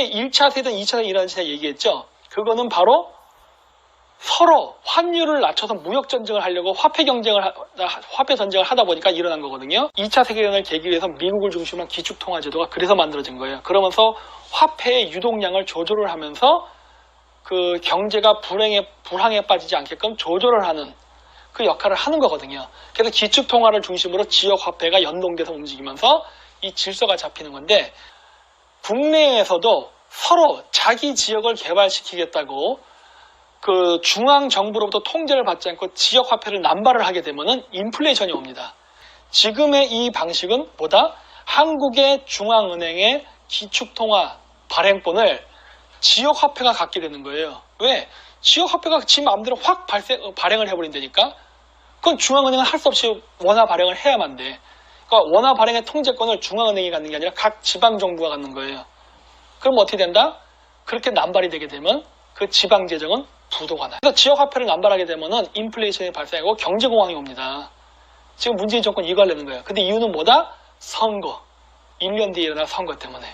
이게 1차 세대든 2차 세대라는 제가 얘기했죠. 그거는 바로 서로 환율을 낮춰서 무역 전쟁을 하려고 화폐 전쟁을 하다 보니까 일어난 거거든요. 2차 세계대전을 계기로 해서 미국을 중심으로 한 기축통화 제도가 그래서 만들어진 거예요. 그러면서 화폐의 유동량을 조절을 하면서 그 경제가 불황에 빠지지 않게끔 조절을 하는 그 역할을 하는 거거든요. 그래서 기축통화를 중심으로 지역 화폐가 연동돼서 움직이면서 이 질서가 잡히는 건데, 국내에서도 서로 자기 지역을 개발시키겠다고 그 중앙 정부로부터 통제를 받지 않고 지역 화폐를 남발을 하게 되면은 인플레이션이 옵니다. 지금의 이 방식은 뭐다? 한국의 중앙은행의 기축통화 발행본을 지역 화폐가 갖게 되는 거예요. 왜? 지역 화폐가 지 마음대로 확 발행을 해버린다니까? 그건 중앙은행은 할 수 없이 원화 발행을 해야만 돼. 그러니까 원화 발행의 통제권을 중앙은행이 갖는 게 아니라 각 지방정부가 갖는 거예요. 그럼 어떻게 된다? 그렇게 남발이 되게 되면 그 지방재정은 부도가 나요. 그래서 지역화폐를 남발하게 되면은 인플레이션이 발생하고 경제공황이 옵니다. 지금 문재인 정권 이거 하려는 거예요. 근데 이유는 뭐다? 선거. 1년 뒤에 일어날 선거 때문에.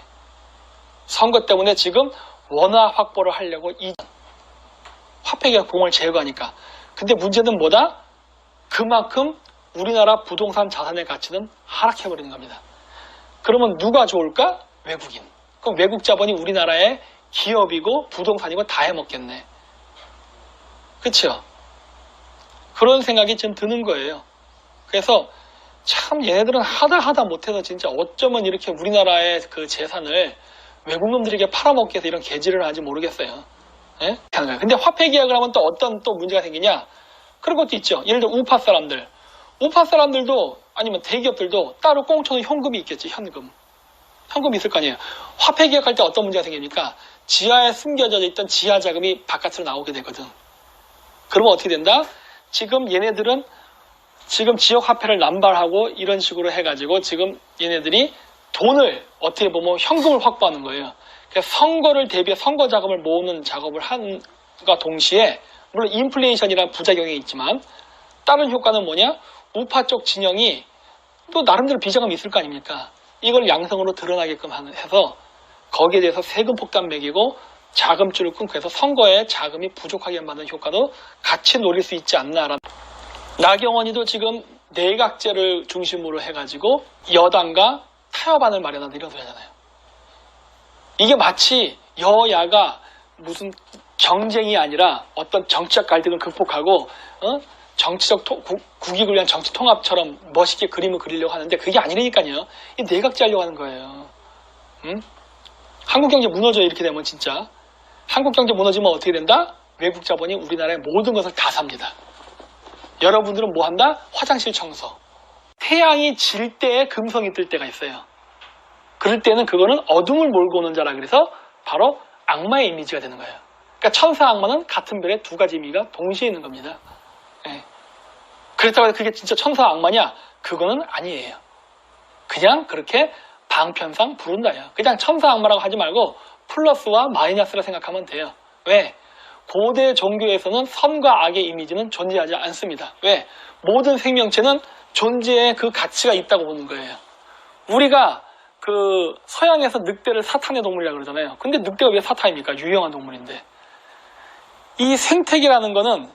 선거 때문에 지금 원화 확보를 하려고 화폐가 공을 제거하니까. 근데 문제는 뭐다? 그만큼 우리나라 부동산 자산의 가치는 하락해버리는 겁니다. 그러면 누가 좋을까? 외국인. 그럼 외국 자본이 우리나라의 기업이고 부동산이고 다 해먹겠네. 그렇죠? 그런 생각이 지금 드는 거예요. 그래서 참 얘네들은 하다 못해서 진짜 어쩌면 이렇게 우리나라의 그 재산을 외국 놈들에게 팔아먹기 위해서 이런 개질을 하는지 모르겠어요. 예? 근데 화폐 계약을 하면 또 어떤 또 문제가 생기냐? 그런 것도 있죠. 예를 들어 우파 사람들. 우파 사람들도 아니면 대기업들도 따로 꽁쳐놓은 현금이 있겠지. 현금이 있을 거 아니에요. 화폐 계약할 때 어떤 문제가 생깁니까? 지하에 숨겨져 있던 지하 자금이 바깥으로 나오게 되거든. 그러면 어떻게 된다? 지금 얘네들은 지금 지역 화폐를 남발하고 이런 식으로 해가지고 지금 얘네들이 돈을 어떻게 보면 현금을 확보하는 거예요. 그래서 선거를 대비해 선거 자금을 모으는 작업을 한과 동시에 물론 인플레이션이라는 부작용이 있지만 다른 효과는 뭐냐? 우파 쪽 진영이 또 나름대로 비자금이 있을 거 아닙니까? 이걸 양성으로 드러나게끔 해서 거기에 대해서 세금 폭탄 매기고 자금줄을 끊고 해서 선거에 자금이 부족하게 만드는 효과도 같이 노릴 수 있지 않나라는. 나경원이도 지금 내각제를 중심으로 해가지고 여당과 타협안을 마련한다 이런 소리 하잖아요. 이게 마치 여야가 무슨 경쟁이 아니라 어떤 정치적 갈등을 극복하고 정치적 국익을 위한 정치 통합처럼 멋있게 그림을 그리려고 하는데 그게 아니라니까요. 이 내각제 하려고 하는 거예요. 한국 경제 무너져요. 이렇게 되면 진짜. 한국 경제 무너지면 어떻게 된다? 외국 자본이 우리나라의 모든 것을 다 삽니다. 여러분들은 뭐 한다? 화장실 청소. 태양이 질 때에 금성이 뜰 때가 있어요. 그럴 때는 그거는 어둠을 몰고 오는 자라 그래서 바로 악마의 이미지가 되는 거예요. 그러니까 천사 악마는 같은 별에 두 가지 의미가 동시에 있는 겁니다. 예. 그렇다고 해서 그게 진짜 천사 악마냐? 그거는 아니에요. 그냥 그렇게 방편상 부른다요. 그냥 천사 악마라고 하지 말고 플러스와 마이너스라 생각하면 돼요. 왜? 고대 종교에서는 선과 악의 이미지는 존재하지 않습니다. 왜? 모든 생명체는 존재의 그 가치가 있다고 보는 거예요. 우리가 그 서양에서 늑대를 사탄의 동물이라고 그러잖아요. 근데 늑대가 왜 사탄입니까? 유용한 동물인데. 이 생태계라는 거는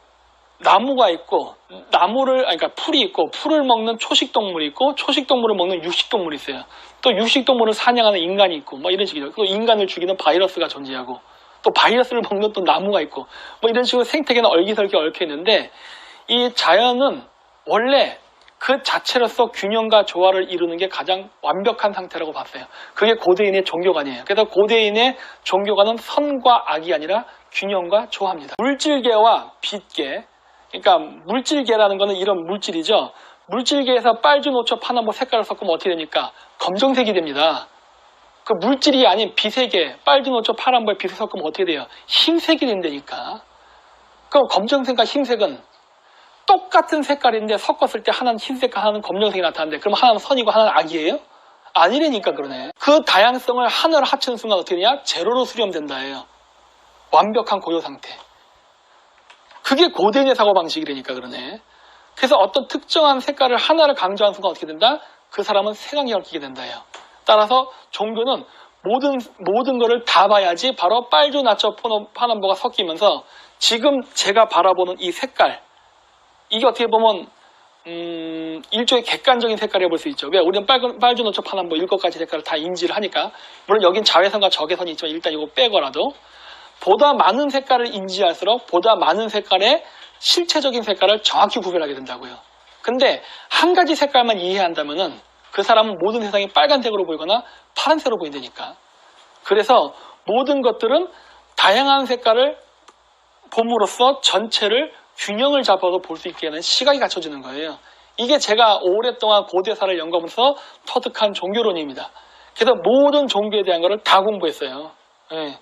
나무가 있고 그러니까 풀이 있고 풀을 먹는 초식동물이 있고 초식동물을 먹는 육식동물이 있어요. 또 육식동물을 사냥하는 인간이 있고 뭐 이런 식이죠. 또 인간을 죽이는 바이러스가 존재하고 또 바이러스를 먹는 또 나무가 있고 뭐 이런 식으로 생태계는 얼기설기 얽혀 있는데 이 자연은 원래 그 자체로서 균형과 조화를 이루는 게 가장 완벽한 상태라고 봤어요. 그게 고대인의 종교관이에요. 그래서 고대인의 종교관은 선과 악이 아니라 균형과 조화입니다. 물질계와 빛계, 그러니까 물질계라는 거는 이런 물질이죠. 물질계에서 빨주노초 파남보 색깔을 섞으면 어떻게 됩니까? 검정색이 됩니다. 그 물질이 아닌 빛색에 빨주노초 파란보에 빛을 섞으면 어떻게 돼요? 흰색이 된다니까. 그럼 검정색과 흰색은 똑같은 색깔인데 섞었을 때 하나는 흰색과 하나는 검정색이 나타나는데 그럼 하나는 선이고 하나는 악이에요? 아니라니까 그러네. 그 다양성을 하나로 합치는 순간 어떻게 되냐? 제로로 수렴된다 해요. 완벽한 고요 상태. 그게 고대인의 사고방식이라니까 그러네. 그래서 어떤 특정한 색깔을 하나를 강조하는 순간 어떻게 된다? 그 사람은 세상에 얽히게 된다 해요. 따라서 종교는 모든 거를 다 봐야지 바로 빨주, 나초, 파남보가 섞이면서 지금 제가 바라보는 이 색깔, 이게 어떻게 보면 일종의 객관적인 색깔이라고 볼 수 있죠. 왜? 우리는 빨주, 노초, 파남보 7가지 색깔을 다 인지를 하니까. 물론 여긴 자외선과 적외선이 있지만 일단 이거 빼고라도 보다 많은 색깔을 인지할수록 보다 많은 색깔의 실체적인 색깔을 정확히 구별하게 된다고요. 근데 한 가지 색깔만 이해한다면은 그 사람은 모든 세상이 빨간색으로 보이거나 파란색으로 보인다니까. 그래서 모든 것들은 다양한 색깔을 봄으로써 전체를 균형을 잡아서 볼 수 있게 하는 시각이 갖춰지는 거예요. 이게 제가 오랫동안 고대사를 연구하면서 터득한 종교론입니다. 그래서 모든 종교에 대한 거를 다 공부했어요. 예.